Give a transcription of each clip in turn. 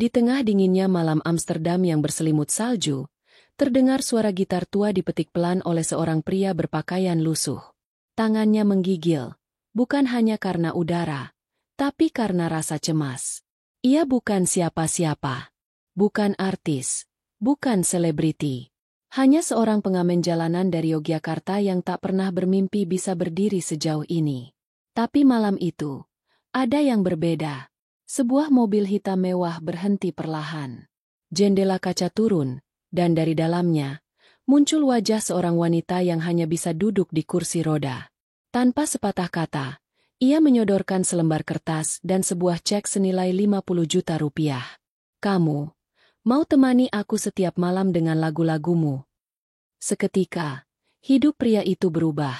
Di tengah dinginnya malam Amsterdam yang berselimut salju, terdengar suara gitar tua dipetik pelan oleh seorang pria berpakaian lusuh. Tangannya menggigil, bukan hanya karena udara, tapi karena rasa cemas. Ia bukan siapa-siapa. Bukan artis. Bukan selebriti. Hanya seorang pengamen jalanan dari Yogyakarta yang tak pernah bermimpi bisa berdiri sejauh ini. Tapi malam itu, ada yang berbeda. Sebuah mobil hitam mewah berhenti perlahan. Jendela kaca turun, dan dari dalamnya, muncul wajah seorang wanita yang hanya bisa duduk di kursi roda. Tanpa sepatah kata, ia menyodorkan selembar kertas dan sebuah cek senilai 50 juta rupiah. Kamu, mau temani aku setiap malam dengan lagu-lagumu? Seketika, hidup pria itu berubah.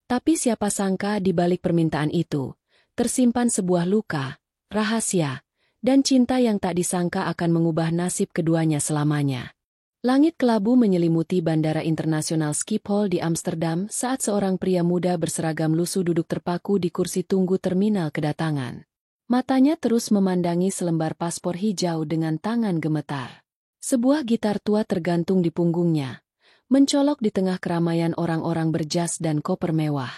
Tapi siapa sangka di balik permintaan itu, tersimpan sebuah luka, rahasia, dan cinta yang tak disangka akan mengubah nasib keduanya selamanya. Langit kelabu menyelimuti Bandara Internasional Schiphol di Amsterdam saat seorang pria muda berseragam lusuh duduk terpaku di kursi tunggu terminal kedatangan. Matanya terus memandangi selembar paspor hijau dengan tangan gemetar. Sebuah gitar tua tergantung di punggungnya, mencolok di tengah keramaian orang-orang berjas dan koper mewah.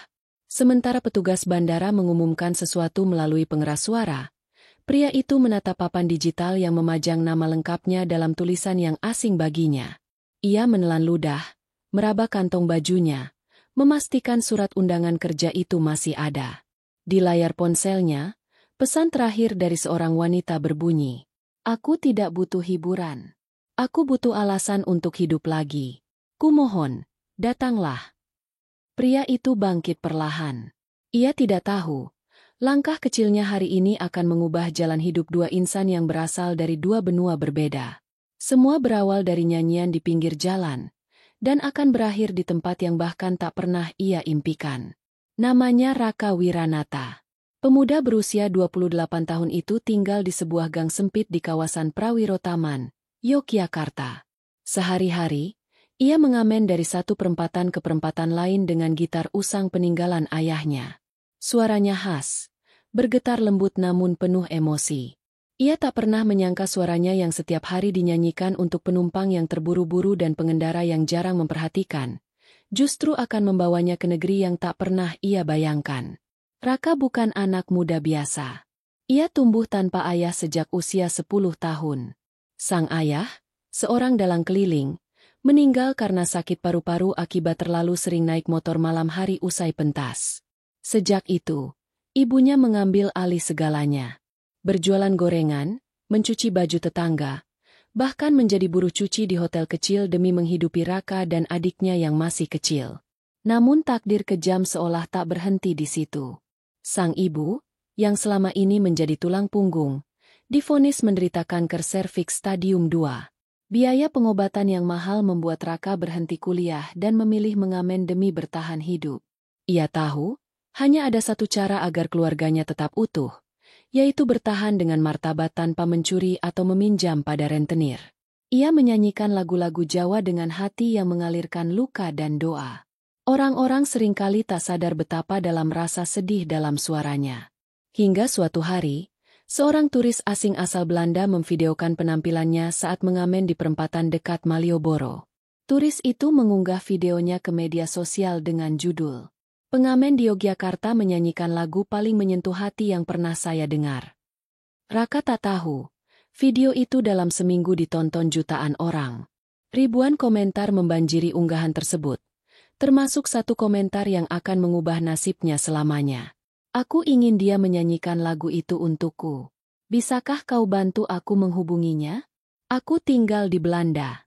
Sementara petugas bandara mengumumkan sesuatu melalui pengeras suara, pria itu menatap papan digital yang memajang nama lengkapnya dalam tulisan yang asing baginya. Ia menelan ludah, meraba kantong bajunya, memastikan surat undangan kerja itu masih ada. Di layar ponselnya, pesan terakhir dari seorang wanita berbunyi, "Aku tidak butuh hiburan. Aku butuh alasan untuk hidup lagi. Kumohon, datanglah." Pria itu bangkit perlahan. Ia tidak tahu, langkah kecilnya hari ini akan mengubah jalan hidup dua insan yang berasal dari dua benua berbeda. Semua berawal dari nyanyian di pinggir jalan, dan akan berakhir di tempat yang bahkan tak pernah ia impikan. Namanya Raka Wiranata. Pemuda berusia 28 tahun itu tinggal di sebuah gang sempit di kawasan Prawirotaman, Yogyakarta. Sehari-hari, ia mengamen dari satu perempatan ke perempatan lain dengan gitar usang peninggalan ayahnya. Suaranya khas, bergetar lembut namun penuh emosi. Ia tak pernah menyangka suaranya yang setiap hari dinyanyikan untuk penumpang yang terburu-buru dan pengendara yang jarang memperhatikan, justru akan membawanya ke negeri yang tak pernah ia bayangkan. Raka bukan anak muda biasa. Ia tumbuh tanpa ayah sejak usia 10 tahun. Sang ayah, seorang dalang keliling, meninggal karena sakit paru-paru akibat terlalu sering naik motor malam hari usai pentas. Sejak itu, ibunya mengambil alih segalanya. Berjualan gorengan, mencuci baju tetangga, bahkan menjadi buruh cuci di hotel kecil demi menghidupi Raka dan adiknya yang masih kecil. Namun takdir kejam seolah tak berhenti di situ. Sang ibu, yang selama ini menjadi tulang punggung, divonis menderita kanker serviks stadium 2. Biaya pengobatan yang mahal membuat Raka berhenti kuliah dan memilih mengamen demi bertahan hidup. Ia tahu, hanya ada satu cara agar keluarganya tetap utuh, yaitu bertahan dengan martabat tanpa mencuri atau meminjam pada rentenir. Ia menyanyikan lagu-lagu Jawa dengan hati yang mengalirkan luka dan doa. Orang-orang seringkali tak sadar betapa dalam rasa sedih dalam suaranya. Hingga suatu hari, seorang turis asing asal Belanda memvideokan penampilannya saat mengamen di perempatan dekat Malioboro. Turis itu mengunggah videonya ke media sosial dengan judul, "Pengamen di Yogyakarta menyanyikan lagu paling menyentuh hati yang pernah saya dengar." Raka tak tahu, video itu dalam seminggu ditonton jutaan orang. Ribuan komentar membanjiri unggahan tersebut, termasuk satu komentar yang akan mengubah nasibnya selamanya. "Aku ingin dia menyanyikan lagu itu untukku. Bisakah kau bantu aku menghubunginya? Aku tinggal di Belanda."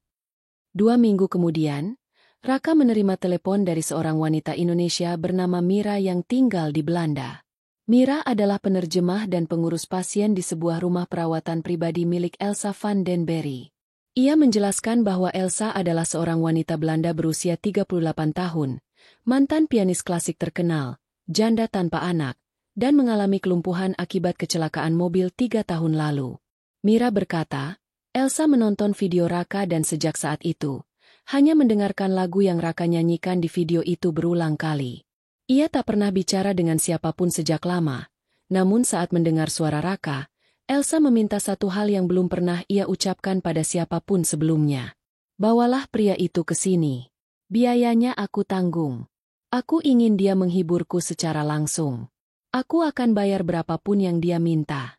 2 minggu kemudian, Raka menerima telepon dari seorang wanita Indonesia bernama Mira yang tinggal di Belanda. Mira adalah penerjemah dan pengurus pasien di sebuah rumah perawatan pribadi milik Elsa van den Berry. Ia menjelaskan bahwa Elsa adalah seorang wanita Belanda berusia 38 tahun, mantan pianis klasik terkenal, janda tanpa anak, dan mengalami kelumpuhan akibat kecelakaan mobil 3 tahun lalu. Mira berkata, Elsa menonton video Raka dan sejak saat itu, hanya mendengarkan lagu yang Raka nyanyikan di video itu berulang kali. Ia tak pernah bicara dengan siapapun sejak lama, namun saat mendengar suara Raka, Elsa meminta satu hal yang belum pernah ia ucapkan pada siapapun sebelumnya. Bawalah pria itu ke sini. Biayanya aku tanggung. Aku ingin dia menghiburku secara langsung. Aku akan bayar berapapun yang dia minta.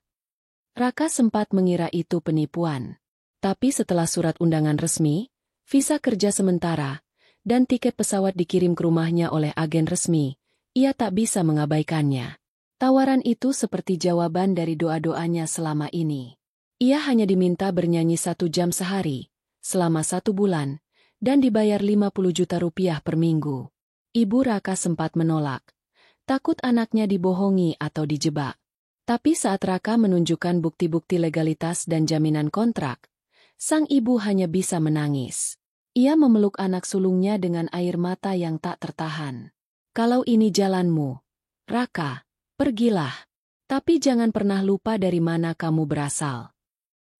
Raka sempat mengira itu penipuan. Tapi setelah surat undangan resmi, visa kerja sementara, dan tiket pesawat dikirim ke rumahnya oleh agen resmi, ia tak bisa mengabaikannya. Tawaran itu seperti jawaban dari doa-doanya selama ini. Ia hanya diminta bernyanyi 1 jam sehari, selama 1 bulan, dan dibayar 50 juta rupiah per minggu. Ibu Raka sempat menolak. Takut anaknya dibohongi atau dijebak. Tapi saat Raka menunjukkan bukti-bukti legalitas dan jaminan kontrak, sang ibu hanya bisa menangis. Ia memeluk anak sulungnya dengan air mata yang tak tertahan. Kalau ini jalanmu, Raka, pergilah. Tapi jangan pernah lupa dari mana kamu berasal.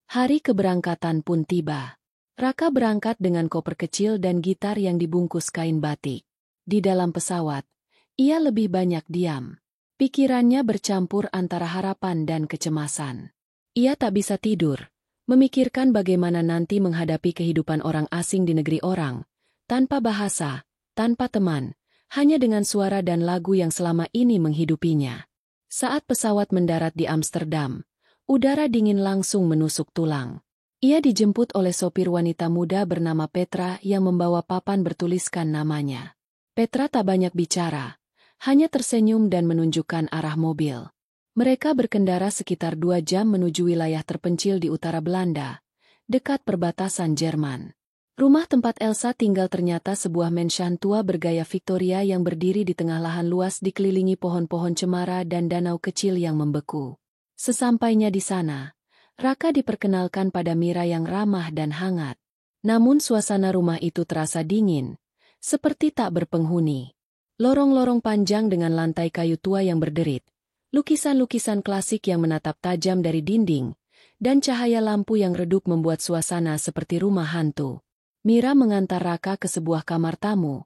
Hari keberangkatan pun tiba. Raka berangkat dengan koper kecil dan gitar yang dibungkus kain batik. Di dalam pesawat, ia lebih banyak diam. Pikirannya bercampur antara harapan dan kecemasan. Ia tak bisa tidur, memikirkan bagaimana nanti menghadapi kehidupan orang asing di negeri orang, tanpa bahasa, tanpa teman, hanya dengan suara dan lagu yang selama ini menghidupinya. Saat pesawat mendarat di Amsterdam, udara dingin langsung menusuk tulang. Ia dijemput oleh sopir wanita muda bernama Petra yang membawa papan bertuliskan namanya. Petra tak banyak bicara, hanya tersenyum dan menunjukkan arah mobil. Mereka berkendara sekitar 2 jam menuju wilayah terpencil di utara Belanda, dekat perbatasan Jerman. Rumah tempat Elsa tinggal ternyata sebuah mansion tua bergaya Victoria yang berdiri di tengah lahan luas dikelilingi pohon-pohon cemara dan danau kecil yang membeku. Sesampainya di sana, Raka diperkenalkan pada Mira yang ramah dan hangat. Namun suasana rumah itu terasa dingin, seperti tak berpenghuni. Lorong-lorong panjang dengan lantai kayu tua yang berderit, lukisan-lukisan klasik yang menatap tajam dari dinding, dan cahaya lampu yang redup membuat suasana seperti rumah hantu. Mira mengantar Raka ke sebuah kamar tamu,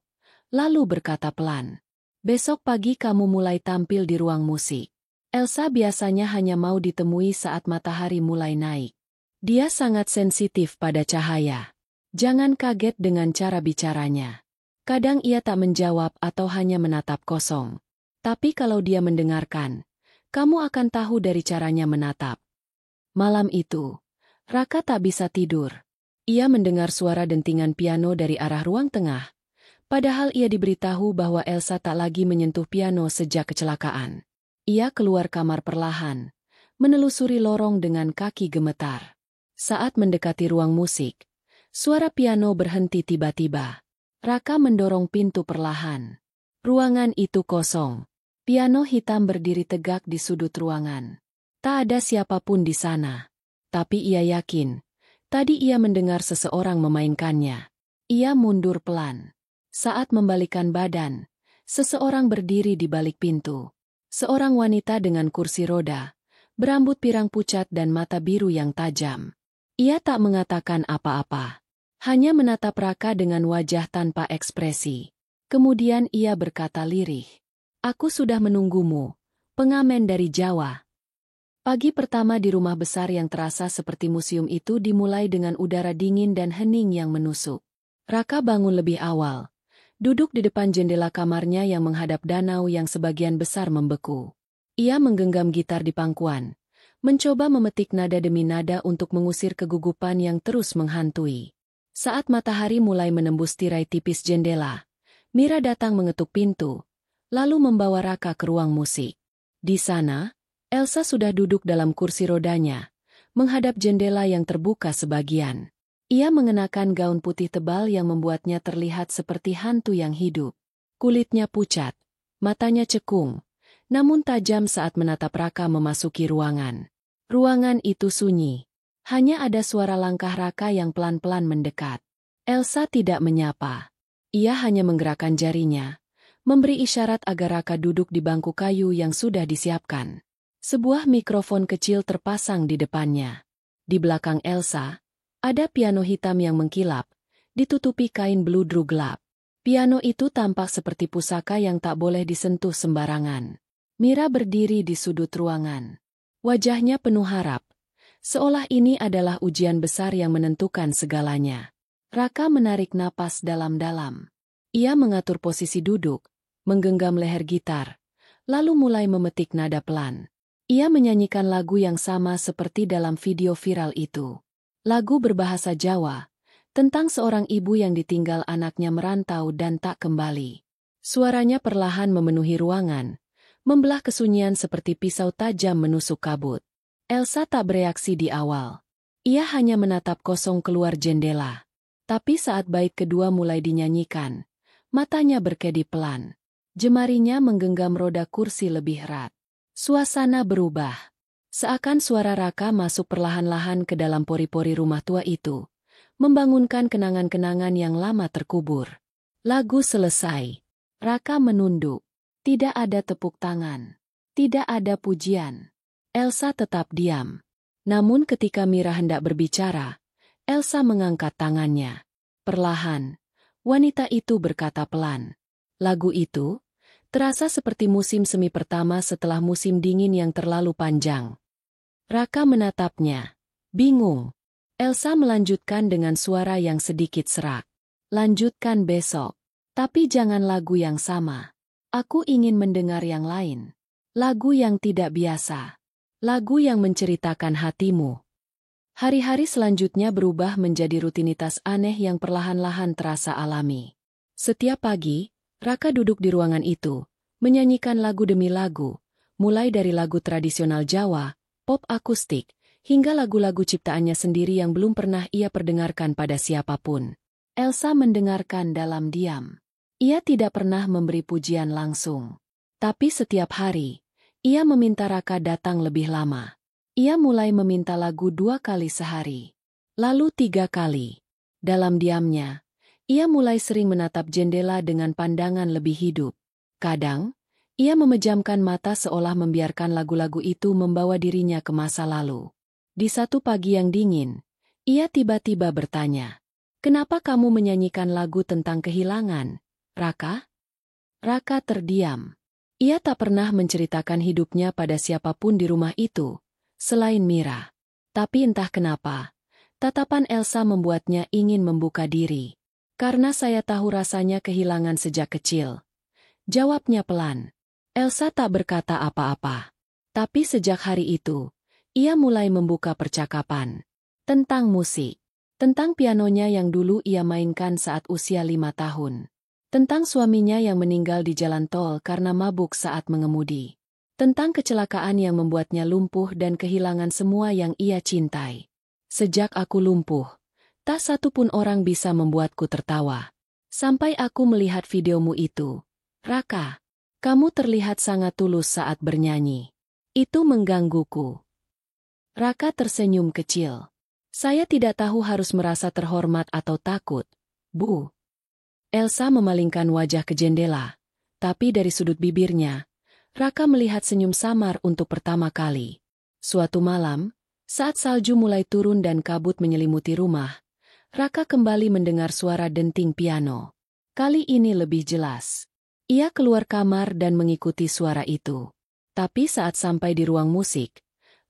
lalu berkata pelan, "Besok pagi kamu mulai tampil di ruang musik." Elsa biasanya hanya mau ditemui saat matahari mulai naik. Dia sangat sensitif pada cahaya. Jangan kaget dengan cara bicaranya. Kadang ia tak menjawab atau hanya menatap kosong. Tapi kalau dia mendengarkan, kamu akan tahu dari caranya menatap. Malam itu, Raka tak bisa tidur. Ia mendengar suara dentingan piano dari arah ruang tengah, padahal ia diberitahu bahwa Elsa tak lagi menyentuh piano sejak kecelakaan. Ia keluar kamar perlahan, menelusuri lorong dengan kaki gemetar. Saat mendekati ruang musik, suara piano berhenti tiba-tiba. Raka mendorong pintu perlahan. Ruangan itu kosong. Piano hitam berdiri tegak di sudut ruangan. Tak ada siapapun di sana. Tapi ia yakin, tadi ia mendengar seseorang memainkannya. Ia mundur pelan. Saat membalikkan badan, seseorang berdiri di balik pintu. Seorang wanita dengan kursi roda, berambut pirang pucat dan mata biru yang tajam. Ia tak mengatakan apa-apa. Hanya menatap Raka dengan wajah tanpa ekspresi. Kemudian ia berkata lirih, "Aku sudah menunggumu, pengamen dari Jawa." Pagi pertama di rumah besar yang terasa seperti museum itu dimulai dengan udara dingin dan hening yang menusuk. Raka bangun lebih awal, duduk di depan jendela kamarnya yang menghadap danau yang sebagian besar membeku. Ia menggenggam gitar di pangkuan, mencoba memetik nada demi nada untuk mengusir kegugupan yang terus menghantui. Saat matahari mulai menembus tirai tipis jendela, Mira datang mengetuk pintu, lalu membawa Raka ke ruang musik. Di sana, Elsa sudah duduk dalam kursi rodanya, menghadap jendela yang terbuka sebagian. Ia mengenakan gaun putih tebal yang membuatnya terlihat seperti hantu yang hidup. Kulitnya pucat, matanya cekung, namun tajam saat menatap Raka memasuki ruangan. Ruangan itu sunyi. Hanya ada suara langkah Raka yang pelan-pelan mendekat. Elsa tidak menyapa. Ia hanya menggerakkan jarinya, memberi isyarat agar Raka duduk di bangku kayu yang sudah disiapkan. Sebuah mikrofon kecil terpasang di depannya. Di belakang Elsa, ada piano hitam yang mengkilap, ditutupi kain bludru gelap. Piano itu tampak seperti pusaka yang tak boleh disentuh sembarangan. Mira berdiri di sudut ruangan. Wajahnya penuh harap, Seolah ini adalah ujian besar yang menentukan segalanya. Raka menarik napas dalam-dalam. Ia mengatur posisi duduk, menggenggam leher gitar, lalu mulai memetik nada pelan. Ia menyanyikan lagu yang sama seperti dalam video viral itu. Lagu berbahasa Jawa, tentang seorang ibu yang ditinggal anaknya merantau dan tak kembali. Suaranya perlahan memenuhi ruangan, membelah kesunyian seperti pisau tajam menusuk kabut. Elsa tak bereaksi di awal. Ia hanya menatap kosong keluar jendela. Tapi saat bait kedua mulai dinyanyikan, matanya berkedip pelan. Jemarinya menggenggam roda kursi lebih erat. Suasana berubah. Seakan suara Raka masuk perlahan-lahan ke dalam pori-pori rumah tua itu, membangunkan kenangan-kenangan yang lama terkubur. Lagu selesai. Raka menunduk. Tidak ada tepuk tangan. Tidak ada pujian. Elsa tetap diam. Namun ketika Mira hendak berbicara, Elsa mengangkat tangannya. Perlahan, wanita itu berkata pelan. Lagu itu terasa seperti musim semi pertama setelah musim dingin yang terlalu panjang. Raka menatapnya. Bingung. Elsa melanjutkan dengan suara yang sedikit serak. Lanjutkan besok. Tapi jangan lagu yang sama. Aku ingin mendengar yang lain. Lagu yang tidak biasa. Lagu yang menceritakan hatimu. Hari-hari selanjutnya berubah menjadi rutinitas aneh yang perlahan-lahan terasa alami. Setiap pagi, Raka duduk di ruangan itu, menyanyikan lagu demi lagu, mulai dari lagu tradisional Jawa, pop akustik, hingga lagu-lagu ciptaannya sendiri yang belum pernah ia perdengarkan pada siapapun. Elsa mendengarkan dalam diam. Ia tidak pernah memberi pujian langsung. Tapi setiap hari, ia meminta Raka datang lebih lama. Ia mulai meminta lagu 2 kali sehari. Lalu 3 kali. Dalam diamnya, ia mulai sering menatap jendela dengan pandangan lebih hidup. Kadang, ia memejamkan mata seolah membiarkan lagu-lagu itu membawa dirinya ke masa lalu. Di satu pagi yang dingin, ia tiba-tiba bertanya, "Kenapa kamu menyanyikan lagu tentang kehilangan, Raka?" Raka terdiam. Ia tak pernah menceritakan hidupnya pada siapapun di rumah itu, selain Mira. Tapi entah kenapa, tatapan Elsa membuatnya ingin membuka diri. "Karena saya tahu rasanya kehilangan sejak kecil," jawabnya pelan. Elsa tak berkata apa-apa. Tapi sejak hari itu, ia mulai membuka percakapan. Tentang musik. Tentang pianonya yang dulu ia mainkan saat usia 5 tahun. Tentang suaminya yang meninggal di jalan tol karena mabuk saat mengemudi. Tentang kecelakaan yang membuatnya lumpuh dan kehilangan semua yang ia cintai. "Sejak aku lumpuh, tak satu pun orang bisa membuatku tertawa. Sampai aku melihat videomu itu. Raka, kamu terlihat sangat tulus saat bernyanyi. Itu menggangguku." Raka tersenyum kecil. "Saya tidak tahu harus merasa terhormat atau takut, Bu." Elsa memalingkan wajah ke jendela, tapi dari sudut bibirnya, Raka melihat senyum samar untuk pertama kali. Suatu malam, saat salju mulai turun dan kabut menyelimuti rumah, Raka kembali mendengar suara denting piano. Kali ini lebih jelas. Ia keluar kamar dan mengikuti suara itu. Tapi saat sampai di ruang musik,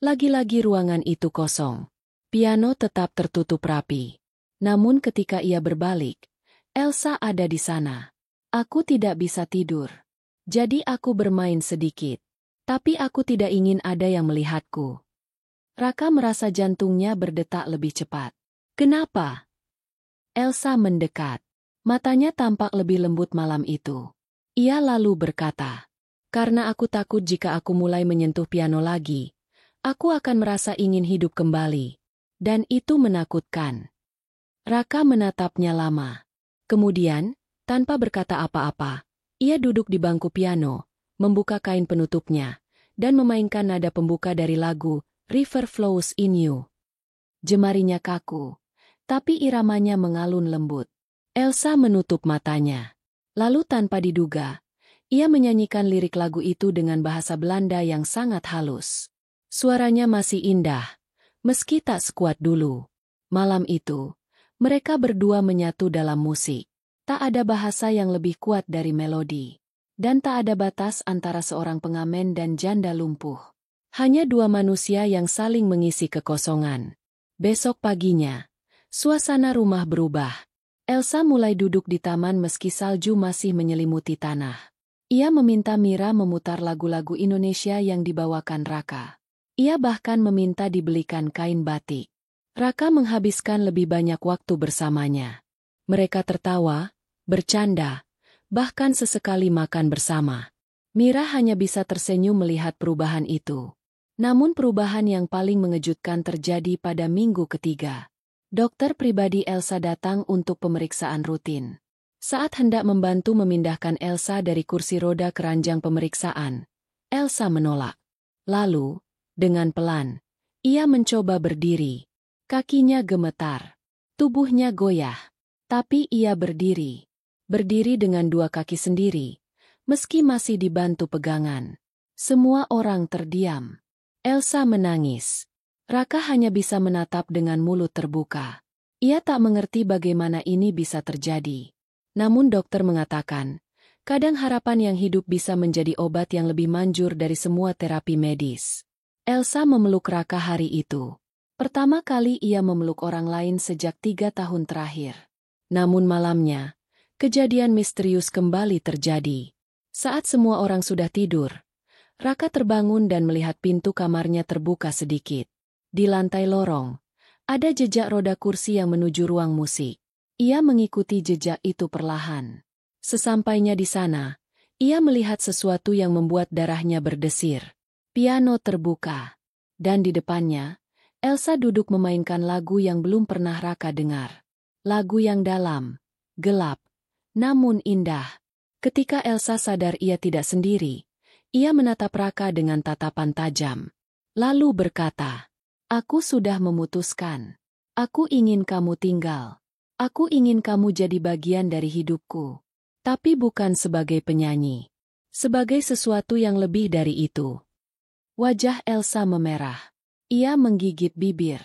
lagi-lagi ruangan itu kosong. Piano tetap tertutup rapi. Namun ketika ia berbalik, Elsa ada di sana. "Aku tidak bisa tidur. Jadi aku bermain sedikit. Tapi aku tidak ingin ada yang melihatku." Raka merasa jantungnya berdetak lebih cepat. "Kenapa?" Elsa mendekat. Matanya tampak lebih lembut malam itu. Ia lalu berkata, "Karena aku takut jika aku mulai menyentuh piano lagi, aku akan merasa ingin hidup kembali. Dan itu menakutkan." Raka menatapnya lama. Kemudian, tanpa berkata apa-apa, ia duduk di bangku piano, membuka kain penutupnya, dan memainkan nada pembuka dari lagu River Flows in You. Jemarinya kaku, tapi iramanya mengalun lembut. Elsa menutup matanya. Lalu tanpa diduga, ia menyanyikan lirik lagu itu dengan bahasa Belanda yang sangat halus. Suaranya masih indah, meski tak sekuat dulu. Malam itu, mereka berdua menyatu dalam musik. Tak ada bahasa yang lebih kuat dari melodi. Dan tak ada batas antara seorang pengamen dan janda lumpuh. Hanya dua manusia yang saling mengisi kekosongan. Besok paginya, suasana rumah berubah. Elsa mulai duduk di taman meski salju masih menyelimuti tanah. Ia meminta Mira memutar lagu-lagu Indonesia yang dibawakan Raka. Ia bahkan meminta dibelikan kain batik. Raka menghabiskan lebih banyak waktu bersamanya. Mereka tertawa, bercanda, bahkan sesekali makan bersama. Mira hanya bisa tersenyum melihat perubahan itu. Namun perubahan yang paling mengejutkan terjadi pada minggu ketiga. Dokter pribadi Elsa datang untuk pemeriksaan rutin. Saat hendak membantu memindahkan Elsa dari kursi roda ke ranjang pemeriksaan, Elsa menolak. Lalu, dengan pelan, ia mencoba berdiri. Kakinya gemetar, tubuhnya goyah. Tapi ia berdiri. Berdiri dengan dua kaki sendiri, meski masih dibantu pegangan. Semua orang terdiam. Elsa menangis. Raka hanya bisa menatap dengan mulut terbuka. Ia tak mengerti bagaimana ini bisa terjadi. Namun dokter mengatakan, kadang harapan yang hidup bisa menjadi obat yang lebih manjur dari semua terapi medis. Elsa memeluk Raka hari itu. Pertama kali ia memeluk orang lain sejak 3 tahun terakhir. Namun malamnya, kejadian misterius kembali terjadi. Saat semua orang sudah tidur, Raka terbangun dan melihat pintu kamarnya terbuka sedikit. Di lantai lorong, ada jejak roda kursi yang menuju ruang musik. Ia mengikuti jejak itu perlahan. Sesampainya di sana, ia melihat sesuatu yang membuat darahnya berdesir. Piano terbuka. Dan di depannya, Elsa duduk memainkan lagu yang belum pernah Raka dengar. Lagu yang dalam, gelap, namun indah. Ketika Elsa sadar ia tidak sendiri, ia menatap Raka dengan tatapan tajam. Lalu berkata, "Aku sudah memutuskan. Aku ingin kamu tinggal. Aku ingin kamu jadi bagian dari hidupku. Tapi bukan sebagai penyanyi. Sebagai sesuatu yang lebih dari itu." Wajah Elsa memerah. Ia menggigit bibir.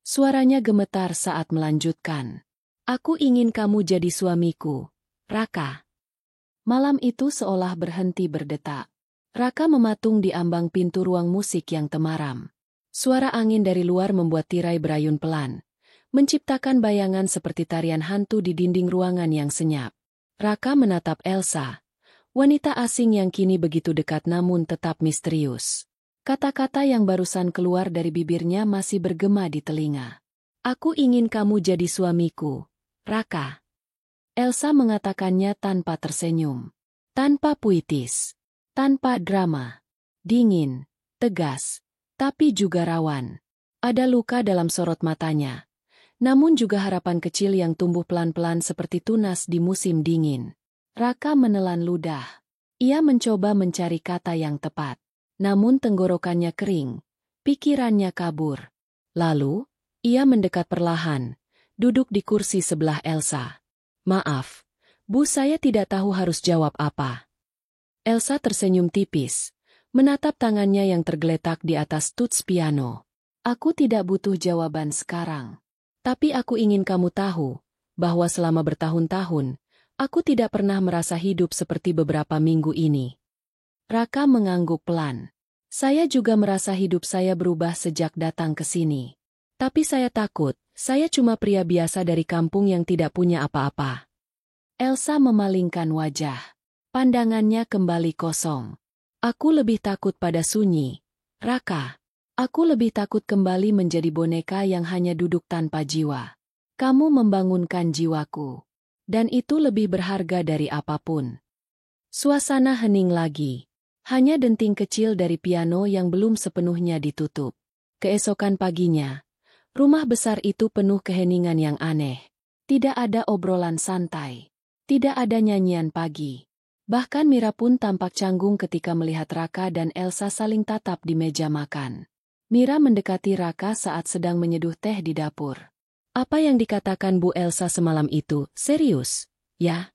Suaranya gemetar saat melanjutkan. "Aku ingin kamu jadi suamiku, Raka." Malam itu seolah berhenti berdetak. Raka mematung di ambang pintu ruang musik yang temaram. Suara angin dari luar membuat tirai berayun pelan, menciptakan bayangan seperti tarian hantu di dinding ruangan yang senyap. Raka menatap Elsa, wanita asing yang kini begitu dekat namun tetap misterius. Kata-kata yang barusan keluar dari bibirnya masih bergema di telinga. "Aku ingin kamu jadi suamiku, Raka." Elsa mengatakannya tanpa tersenyum, tanpa puitis. Tanpa drama, dingin, tegas, tapi juga rawan. Ada luka dalam sorot matanya, namun juga harapan kecil yang tumbuh pelan-pelan seperti tunas di musim dingin. Raka menelan ludah. Ia mencoba mencari kata yang tepat, namun tenggorokannya kering, pikirannya kabur. Lalu, ia mendekat perlahan, duduk di kursi sebelah Elsa. "Maaf, Bu, saya tidak tahu harus jawab apa." Elsa tersenyum tipis, menatap tangannya yang tergeletak di atas tuts piano. "Aku tidak butuh jawaban sekarang. Tapi aku ingin kamu tahu, bahwa selama bertahun-tahun, aku tidak pernah merasa hidup seperti beberapa minggu ini." Raka mengangguk pelan. "Saya juga merasa hidup saya berubah sejak datang ke sini. Tapi saya takut, saya cuma pria biasa dari kampung yang tidak punya apa-apa." Elsa memalingkan wajah. Pandangannya kembali kosong. "Aku lebih takut pada sunyi, Raka. Aku lebih takut kembali menjadi boneka yang hanya duduk tanpa jiwa. Kamu membangunkan jiwaku. Dan itu lebih berharga dari apapun." Suasana hening lagi. Hanya denting kecil dari piano yang belum sepenuhnya ditutup. Keesokan paginya, rumah besar itu penuh keheningan yang aneh. Tidak ada obrolan santai. Tidak ada nyanyian pagi. Bahkan Mira pun tampak canggung ketika melihat Raka dan Elsa saling tatap di meja makan. Mira mendekati Raka saat sedang menyeduh teh di dapur. "Apa yang dikatakan Bu Elsa semalam itu, serius, ya?"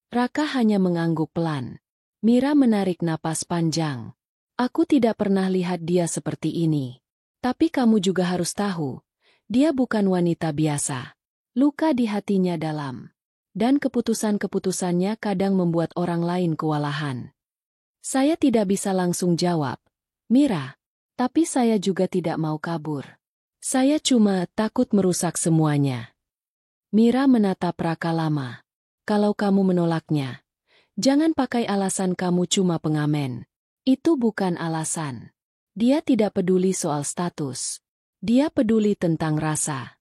Raka hanya mengangguk pelan. Mira menarik napas panjang. "Aku tidak pernah lihat dia seperti ini. Tapi kamu juga harus tahu, dia bukan wanita biasa. Luka di hatinya dalam. Dan keputusan-keputusannya kadang membuat orang lain kewalahan." "Saya tidak bisa langsung jawab, Mira." Tapi saya juga tidak mau kabur. Saya cuma takut merusak semuanya. Mira menatap Raka lama. Kalau kamu menolaknya, jangan pakai alasan kamu cuma pengamen. Itu bukan alasan. Dia tidak peduli soal status. Dia peduli tentang rasa.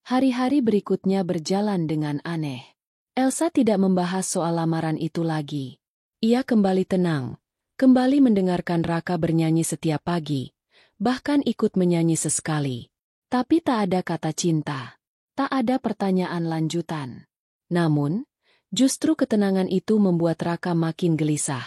Hari-hari berikutnya berjalan dengan aneh. Elsa tidak membahas soal lamaran itu lagi. Ia kembali tenang, kembali mendengarkan Raka bernyanyi setiap pagi, bahkan ikut menyanyi sesekali. Tapi tak ada kata cinta. Tak ada pertanyaan lanjutan. Namun, justru ketenangan itu membuat Raka makin gelisah.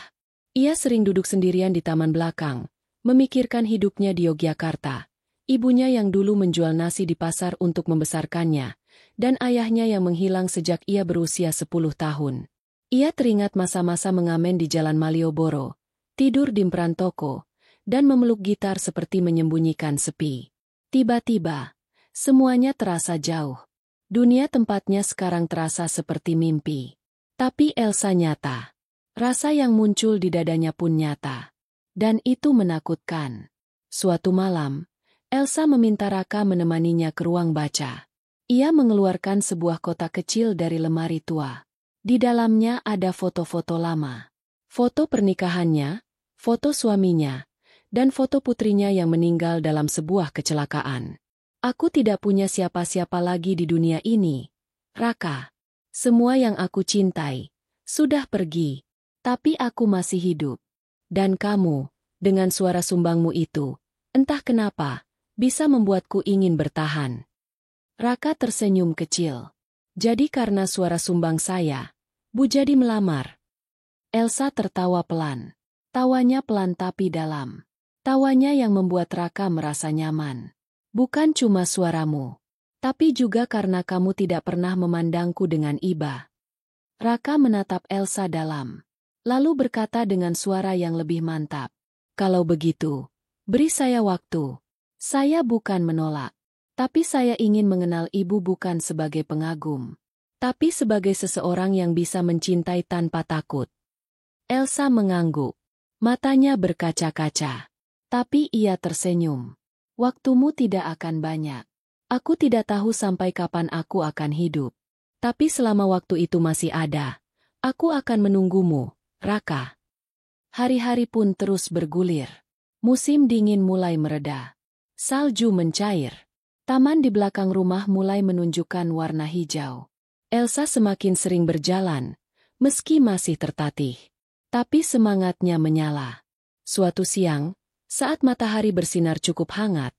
Ia sering duduk sendirian di taman belakang, memikirkan hidupnya di Yogyakarta, ibunya yang dulu menjual nasi di pasar untuk membesarkannya, dan ayahnya yang menghilang sejak ia berusia 10 tahun. Ia teringat masa-masa mengamen di Jalan Malioboro, tidur di emperan toko, dan memeluk gitar seperti menyembunyikan sepi. Tiba-tiba, semuanya terasa jauh. Dunia tempatnya sekarang terasa seperti mimpi. Tapi Elsa nyata. Rasa yang muncul di dadanya pun nyata. Dan itu menakutkan. Suatu malam, Elsa meminta Raka menemaninya ke ruang baca. Ia mengeluarkan sebuah kotak kecil dari lemari tua. Di dalamnya ada foto-foto lama. Foto pernikahannya, foto suaminya, dan foto putrinya yang meninggal dalam sebuah kecelakaan. Aku tidak punya siapa-siapa lagi di dunia ini, Raka. Semua yang aku cintai sudah pergi, tapi aku masih hidup. Dan kamu, dengan suara sumbangmu itu, entah kenapa, bisa membuatku ingin bertahan. Raka tersenyum kecil. Jadi karena suara sumbang saya, Bu jadi melamar. Elsa tertawa pelan. Tawanya pelan tapi dalam. Tawanya yang membuat Raka merasa nyaman. Bukan cuma suaramu, tapi juga karena kamu tidak pernah memandangku dengan iba. Raka menatap Elsa dalam, lalu berkata dengan suara yang lebih mantap. Kalau begitu, beri saya waktu. Saya bukan menolak, tapi saya ingin mengenal ibu bukan sebagai pengagum, tapi sebagai seseorang yang bisa mencintai tanpa takut. Elsa mengangguk, matanya berkaca-kaca, tapi ia tersenyum. Waktumu tidak akan banyak. Aku tidak tahu sampai kapan aku akan hidup. Tapi selama waktu itu masih ada, aku akan menunggumu, Raka. Hari-hari pun terus bergulir. Musim dingin mulai mereda. Salju mencair. Taman di belakang rumah mulai menunjukkan warna hijau. Elsa semakin sering berjalan, meski masih tertatih. Tapi semangatnya menyala. Suatu siang, saat matahari bersinar cukup hangat,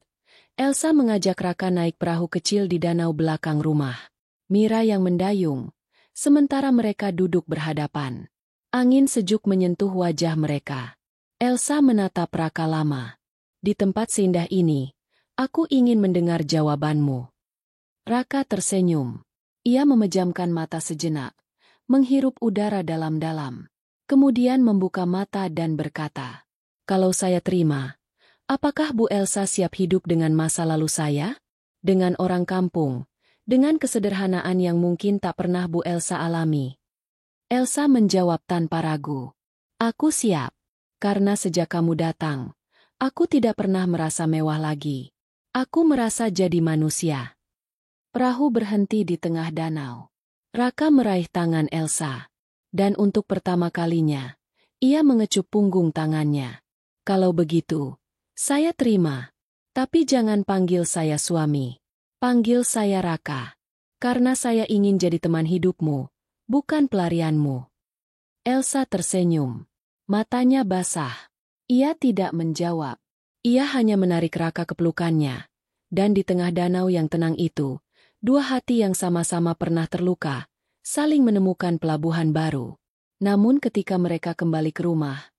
Elsa mengajak Raka naik perahu kecil di danau belakang rumah. Mira yang mendayung, sementara mereka duduk berhadapan. Angin sejuk menyentuh wajah mereka. Elsa menatap Raka lama. Di tempat seindah ini, aku ingin mendengar jawabanmu. Raka tersenyum. Ia memejamkan mata sejenak, menghirup udara dalam-dalam. Kemudian membuka mata dan berkata, kalau saya terima, apakah Bu Elsa siap hidup dengan masa lalu saya? Dengan orang kampung, dengan kesederhanaan yang mungkin tak pernah Bu Elsa alami. Elsa menjawab tanpa ragu. Aku siap, karena sejak kamu datang, aku tidak pernah merasa mewah lagi. Aku merasa jadi manusia. Perahu berhenti di tengah danau. Raka meraih tangan Elsa, dan untuk pertama kalinya, ia mengecup punggung tangannya. Kalau begitu, saya terima. Tapi jangan panggil saya suami. Panggil saya Raka. Karena saya ingin jadi teman hidupmu, bukan pelarianmu. Elsa tersenyum. Matanya basah. Ia tidak menjawab. Ia hanya menarik Raka ke pelukannya. Dan di tengah danau yang tenang itu, dua hati yang sama-sama pernah terluka, saling menemukan pelabuhan baru. Namun ketika mereka kembali ke rumah,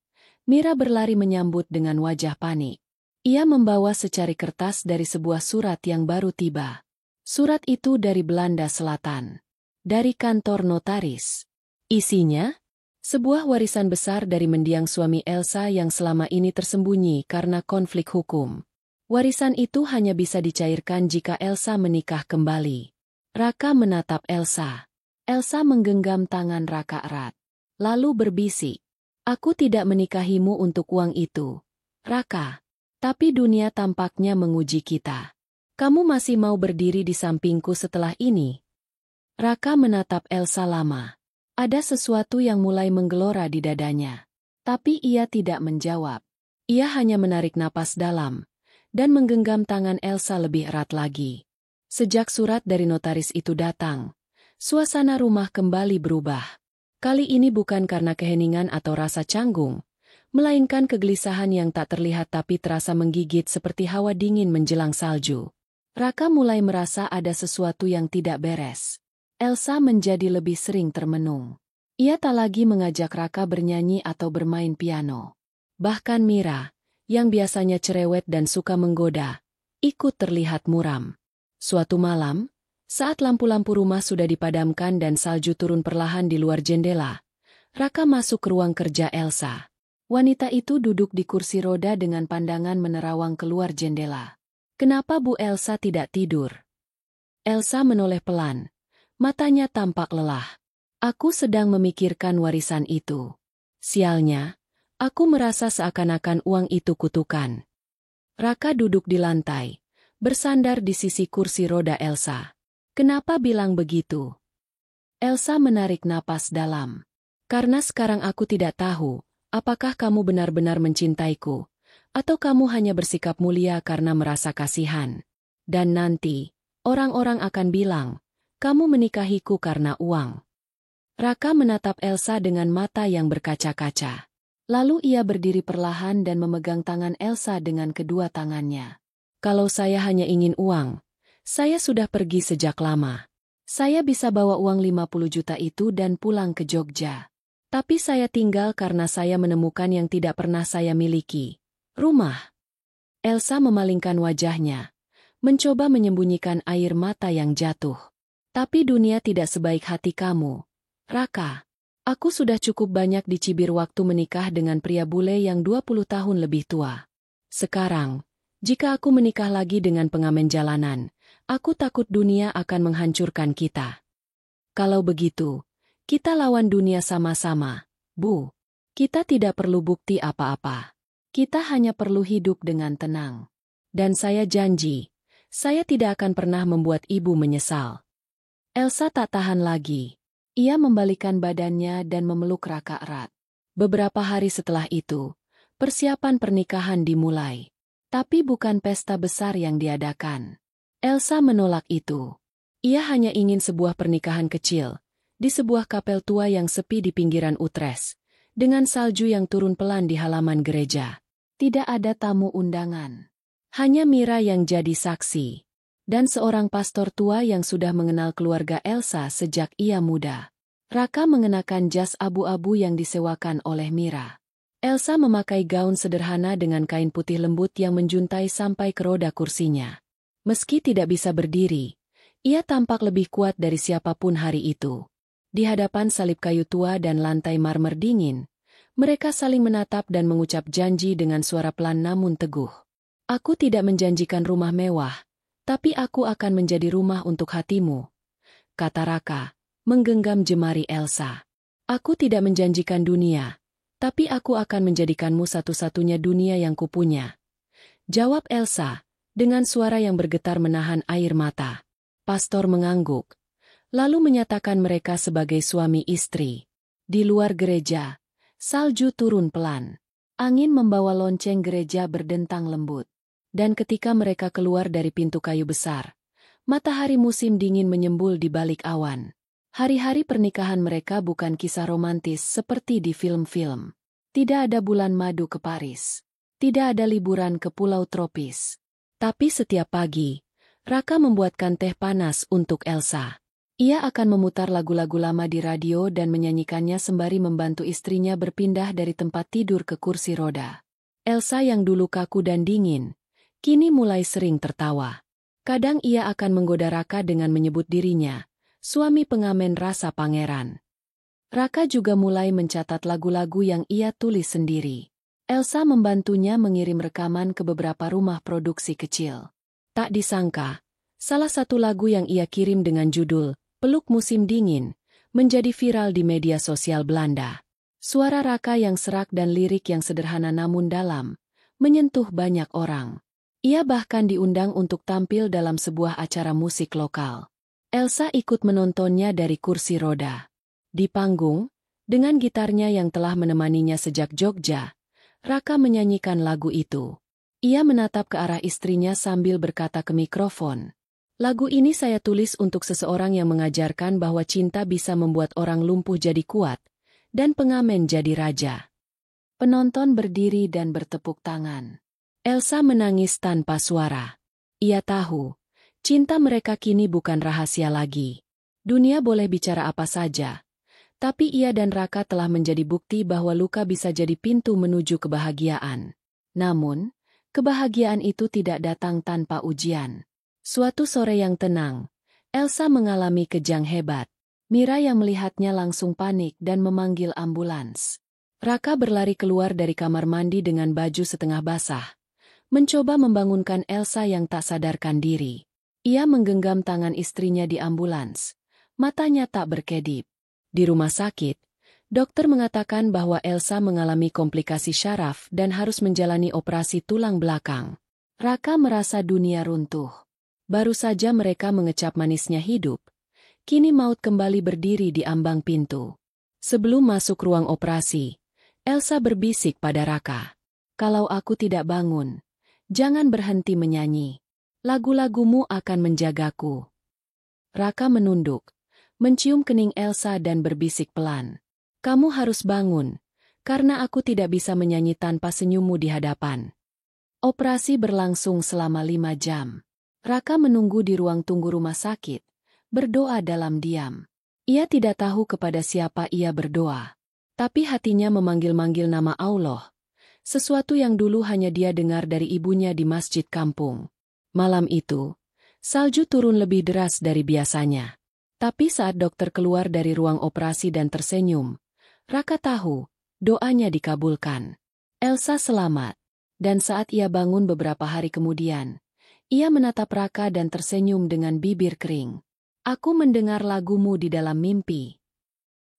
Mira berlari menyambut dengan wajah panik. Ia membawa secari kertas dari sebuah surat yang baru tiba. Surat itu dari Belanda Selatan. Dari kantor notaris. Isinya, sebuah warisan besar dari mendiang suami Elsa yang selama ini tersembunyi karena konflik hukum. Warisan itu hanya bisa dicairkan jika Elsa menikah kembali. Raka menatap Elsa. Elsa menggenggam tangan Raka erat. Lalu berbisik. Aku tidak menikahimu untuk uang itu, Raka. Tapi dunia tampaknya menguji kita. Kamu masih mau berdiri di sampingku setelah ini? Raka menatap Elsa lama. Ada sesuatu yang mulai menggelora di dadanya. Tapi ia tidak menjawab. Ia hanya menarik napas dalam dan menggenggam tangan Elsa lebih erat lagi. Sejak surat dari notaris itu datang, suasana rumah kembali berubah. Kali ini bukan karena keheningan atau rasa canggung, melainkan kegelisahan yang tak terlihat tapi terasa menggigit seperti hawa dingin menjelang salju. Raka mulai merasa ada sesuatu yang tidak beres. Elsa menjadi lebih sering termenung. Ia tak lagi mengajak Raka bernyanyi atau bermain piano. Bahkan Mira, yang biasanya cerewet dan suka menggoda, ikut terlihat muram. Suatu malam, saat lampu-lampu rumah sudah dipadamkan dan salju turun perlahan di luar jendela, Raka masuk ke ruang kerja Elsa. Wanita itu duduk di kursi roda dengan pandangan menerawang keluar jendela. Kenapa Bu Elsa tidak tidur? Elsa menoleh pelan. Matanya tampak lelah. Aku sedang memikirkan warisan itu. Sialnya, aku merasa seakan-akan uang itu kutukan. Raka duduk di lantai, bersandar di sisi kursi roda Elsa. Kenapa bilang begitu? Elsa menarik napas dalam. Karena sekarang aku tidak tahu, apakah kamu benar-benar mencintaiku, atau kamu hanya bersikap mulia karena merasa kasihan. Dan nanti, orang-orang akan bilang, kamu menikahiku karena uang. Raka menatap Elsa dengan mata yang berkaca-kaca. Lalu ia berdiri perlahan dan memegang tangan Elsa dengan kedua tangannya. Kalau saya hanya ingin uang, saya sudah pergi sejak lama. Saya bisa bawa uang 50 juta itu dan pulang ke Jogja. Tapi saya tinggal karena saya menemukan yang tidak pernah saya miliki. Rumah. Elsa memalingkan wajahnya, mencoba menyembunyikan air mata yang jatuh. Tapi dunia tidak sebaik hati kamu, Raka. Aku sudah cukup banyak dicibir waktu menikah dengan pria bule yang 20 tahun lebih tua. Sekarang, jika aku menikah lagi dengan pengamen jalanan, aku takut dunia akan menghancurkan kita. Kalau begitu, kita lawan dunia sama-sama, Bu. Kita tidak perlu bukti apa-apa. Kita hanya perlu hidup dengan tenang. Dan saya janji, saya tidak akan pernah membuat ibu menyesal. Elsa tak tahan lagi. Ia membalikan badannya dan memeluk Raka erat. Beberapa hari setelah itu, persiapan pernikahan dimulai. Tapi bukan pesta besar yang diadakan. Elsa menolak itu. Ia hanya ingin sebuah pernikahan kecil, di sebuah kapel tua yang sepi di pinggiran Utrecht, dengan salju yang turun pelan di halaman gereja. Tidak ada tamu undangan. Hanya Mira yang jadi saksi. Dan seorang pastor tua yang sudah mengenal keluarga Elsa sejak ia muda. Raka mengenakan jas abu-abu yang disewakan oleh Mira. Elsa memakai gaun sederhana dengan kain putih lembut yang menjuntai sampai ke roda kursinya. Meski tidak bisa berdiri, ia tampak lebih kuat dari siapapun hari itu. Di hadapan salib kayu tua dan lantai marmer dingin, mereka saling menatap dan mengucap janji dengan suara pelan namun teguh. Aku tidak menjanjikan rumah mewah, tapi aku akan menjadi rumah untuk hatimu, kata Raka, menggenggam jemari Elsa. Aku tidak menjanjikan dunia, tapi aku akan menjadikanmu satu-satunya dunia yang kupunya, jawab Elsa, dengan suara yang bergetar menahan air mata. Pastor mengangguk, lalu menyatakan mereka sebagai suami istri. Di luar gereja, salju turun pelan. Angin membawa lonceng gereja berdentang lembut. Dan ketika mereka keluar dari pintu kayu besar, matahari musim dingin menyembul di balik awan. Hari-hari pernikahan mereka bukan kisah romantis seperti di film-film. Tidak ada bulan madu ke Paris. Tidak ada liburan ke pulau tropis. Tapi setiap pagi, Raka membuatkan teh panas untuk Elsa. Ia akan memutar lagu-lagu lama di radio dan menyanyikannya sembari membantu istrinya berpindah dari tempat tidur ke kursi roda. Elsa yang dulu kaku dan dingin, kini mulai sering tertawa. Kadang ia akan menggoda Raka dengan menyebut dirinya, suami pengamen rasa pangeran. Raka juga mulai mencatat lagu-lagu yang ia tulis sendiri. Elsa membantunya mengirim rekaman ke beberapa rumah produksi kecil. Tak disangka, salah satu lagu yang ia kirim dengan judul Peluk Musim Dingin menjadi viral di media sosial Belanda. Suara Raka yang serak dan lirik yang sederhana namun dalam, menyentuh banyak orang. Ia bahkan diundang untuk tampil dalam sebuah acara musik lokal. Elsa ikut menontonnya dari kursi roda. Di panggung, dengan gitarnya yang telah menemaninya sejak Jogja, Raka menyanyikan lagu itu. Ia menatap ke arah istrinya sambil berkata ke mikrofon, "Lagu ini saya tulis untuk seseorang yang mengajarkan bahwa cinta bisa membuat orang lumpuh jadi kuat, dan pengamen jadi raja." Penonton berdiri dan bertepuk tangan. Elsa menangis tanpa suara. Ia tahu, cinta mereka kini bukan rahasia lagi. Dunia boleh bicara apa saja, tapi ia dan Raka telah menjadi bukti bahwa luka bisa jadi pintu menuju kebahagiaan. Namun, kebahagiaan itu tidak datang tanpa ujian. Suatu sore yang tenang, Elsa mengalami kejang hebat. Mira yang melihatnya langsung panik dan memanggil ambulans. Raka berlari keluar dari kamar mandi dengan baju setengah basah, mencoba membangunkan Elsa yang tak sadarkan diri. Ia menggenggam tangan istrinya di ambulans. Matanya tak berkedip. Di rumah sakit, dokter mengatakan bahwa Elsa mengalami komplikasi syaraf dan harus menjalani operasi tulang belakang. Raka merasa dunia runtuh. Baru saja mereka mengecap manisnya hidup. Kini maut kembali berdiri di ambang pintu. Sebelum masuk ruang operasi, Elsa berbisik pada Raka, "Kalau aku tidak bangun, jangan berhenti menyanyi. Lagu-lagumu akan menjagaku." Raka menunduk, mencium kening Elsa dan berbisik pelan, "Kamu harus bangun, karena aku tidak bisa menyanyi tanpa senyummu di hadapan." Operasi berlangsung selama 5 jam. Raka menunggu di ruang tunggu rumah sakit, berdoa dalam diam. Ia tidak tahu kepada siapa ia berdoa, tapi hatinya memanggil-manggil nama Allah, sesuatu yang dulu hanya dia dengar dari ibunya di masjid kampung. Malam itu, salju turun lebih deras dari biasanya. Tapi saat dokter keluar dari ruang operasi dan tersenyum, Raka tahu, doanya dikabulkan. Elsa selamat. Dan saat ia bangun beberapa hari kemudian, ia menatap Raka dan tersenyum dengan bibir kering. "Aku mendengar lagumu di dalam mimpi."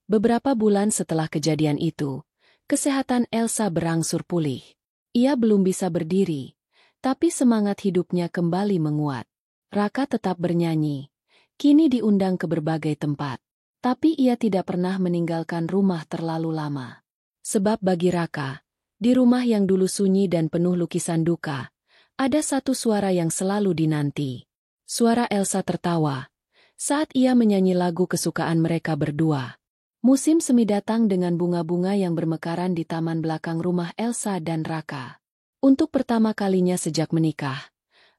Beberapa bulan setelah kejadian itu, kesehatan Elsa berangsur pulih. Ia belum bisa berdiri, tapi semangat hidupnya kembali menguat. Raka tetap bernyanyi. Kini diundang ke berbagai tempat. Tapi ia tidak pernah meninggalkan rumah terlalu lama. Sebab bagi Raka, di rumah yang dulu sunyi dan penuh lukisan duka, ada satu suara yang selalu dinanti. Suara Elsa tertawa saat ia menyanyi lagu kesukaan mereka berdua. Musim semi datang dengan bunga-bunga yang bermekaran di taman belakang rumah Elsa dan Raka. Untuk pertama kalinya sejak menikah,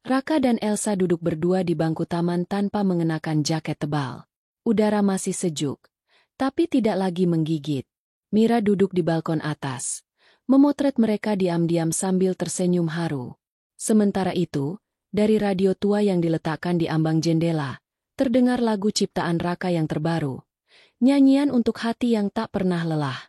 Raka dan Elsa duduk berdua di bangku taman tanpa mengenakan jaket tebal. Udara masih sejuk, tapi tidak lagi menggigit. Mira duduk di balkon atas, memotret mereka diam-diam sambil tersenyum haru. Sementara itu, dari radio tua yang diletakkan di ambang jendela, terdengar lagu ciptaan Raka yang terbaru. Nyanyian untuk hati yang tak pernah lelah.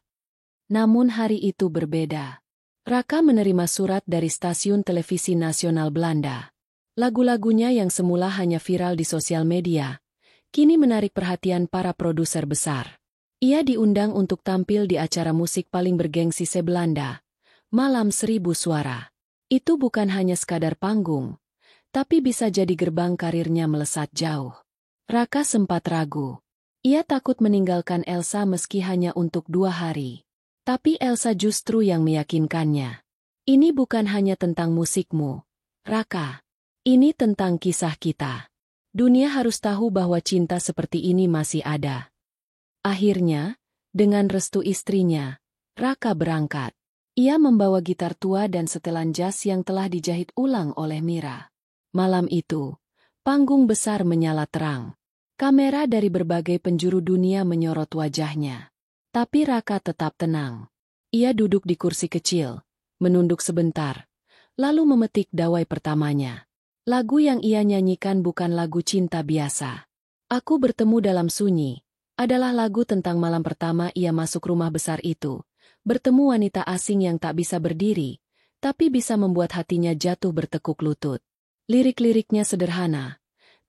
Namun hari itu berbeda. Raka menerima surat dari stasiun televisi nasional Belanda. Lagu-lagunya yang semula hanya viral di sosial media, kini menarik perhatian para produser besar. Ia diundang untuk tampil di acara musik paling bergengsi se-Belanda, Malam 1000 Suara. Itu bukan hanya sekadar panggung, tapi bisa jadi gerbang karirnya melesat jauh. Raka sempat ragu. Ia takut meninggalkan Elsa meski hanya untuk 2 hari. Tapi Elsa justru yang meyakinkannya. "Ini bukan hanya tentang musikmu, Raka. Ini tentang kisah kita. Dunia harus tahu bahwa cinta seperti ini masih ada." Akhirnya, dengan restu istrinya, Raka berangkat. Ia membawa gitar tua dan setelan jas yang telah dijahit ulang oleh Mira. Malam itu, panggung besar menyala terang. Kamera dari berbagai penjuru dunia menyorot wajahnya. Tapi Raka tetap tenang. Ia duduk di kursi kecil, menunduk sebentar, lalu memetik dawai pertamanya. Lagu yang ia nyanyikan bukan lagu cinta biasa. "Aku Bertemu Dalam Sunyi" adalah lagu tentang malam pertama ia masuk rumah besar itu, bertemu wanita asing yang tak bisa berdiri, tapi bisa membuat hatinya jatuh bertekuk lutut. Lirik-liriknya sederhana,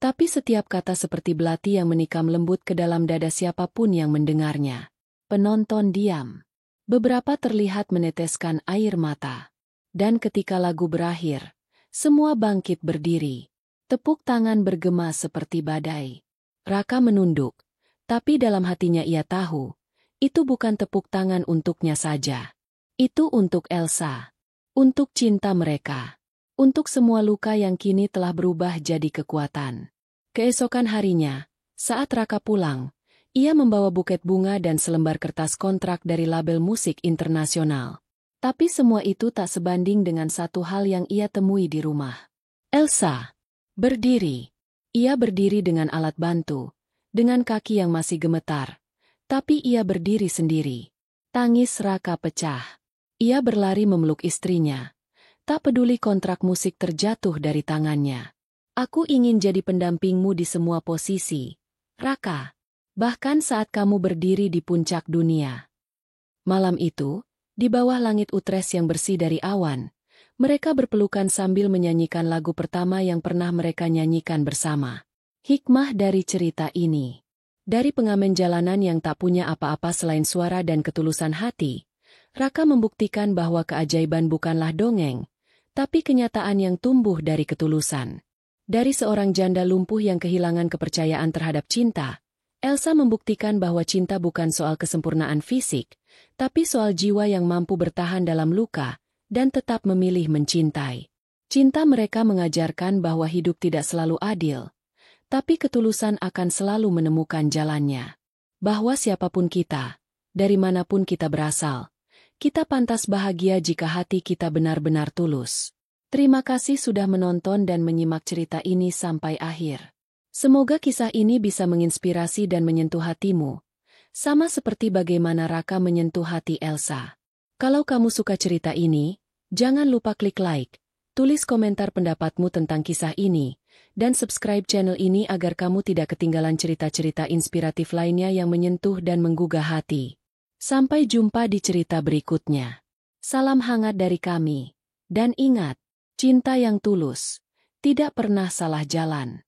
tapi setiap kata seperti belati yang menikam lembut ke dalam dada siapapun yang mendengarnya. Penonton diam. Beberapa terlihat meneteskan air mata. Dan ketika lagu berakhir, semua bangkit berdiri. Tepuk tangan bergema seperti badai. Raka menunduk, tapi dalam hatinya ia tahu, itu bukan tepuk tangan untuknya saja. Itu untuk Elsa. Untuk cinta mereka. Untuk semua luka yang kini telah berubah jadi kekuatan. Keesokan harinya, saat Raka pulang, ia membawa buket bunga dan selembar kertas kontrak dari label musik internasional. Tapi semua itu tak sebanding dengan satu hal yang ia temui di rumah. Elsa berdiri. Ia berdiri dengan alat bantu, dengan kaki yang masih gemetar. Tapi ia berdiri sendiri. Tangis Raka pecah. Ia berlari memeluk istrinya. Tak peduli kontrak musik terjatuh dari tangannya. Aku ingin jadi pendampingmu di semua posisi, Raka. Bahkan saat kamu berdiri di puncak dunia. Malam itu, di bawah langit utres yang bersih dari awan, mereka berpelukan sambil menyanyikan lagu pertama yang pernah mereka nyanyikan bersama. Hikmah dari cerita ini. Dari pengamen jalanan yang tak punya apa-apa selain suara dan ketulusan hati, Raka membuktikan bahwa keajaiban bukanlah dongeng, tapi kenyataan yang tumbuh dari ketulusan. Dari seorang janda lumpuh yang kehilangan kepercayaan terhadap cinta, Elsa membuktikan bahwa cinta bukan soal kesempurnaan fisik, tapi soal jiwa yang mampu bertahan dalam luka dan tetap memilih mencintai. Cinta mereka mengajarkan bahwa hidup tidak selalu adil, tapi ketulusan akan selalu menemukan jalannya. Bahwa siapapun kita, dari manapun kita berasal, kita pantas bahagia jika hati kita benar-benar tulus. Terima kasih sudah menonton dan menyimak cerita ini sampai akhir. Semoga kisah ini bisa menginspirasi dan menyentuh hatimu, sama seperti bagaimana Raka menyentuh hati Elsa. Kalau kamu suka cerita ini, jangan lupa klik like, tulis komentar pendapatmu tentang kisah ini, dan subscribe channel ini agar kamu tidak ketinggalan cerita-cerita inspiratif lainnya yang menyentuh dan menggugah hati. Sampai jumpa di cerita berikutnya. Salam hangat dari kami. Dan ingat, cinta yang tulus tidak pernah salah jalan.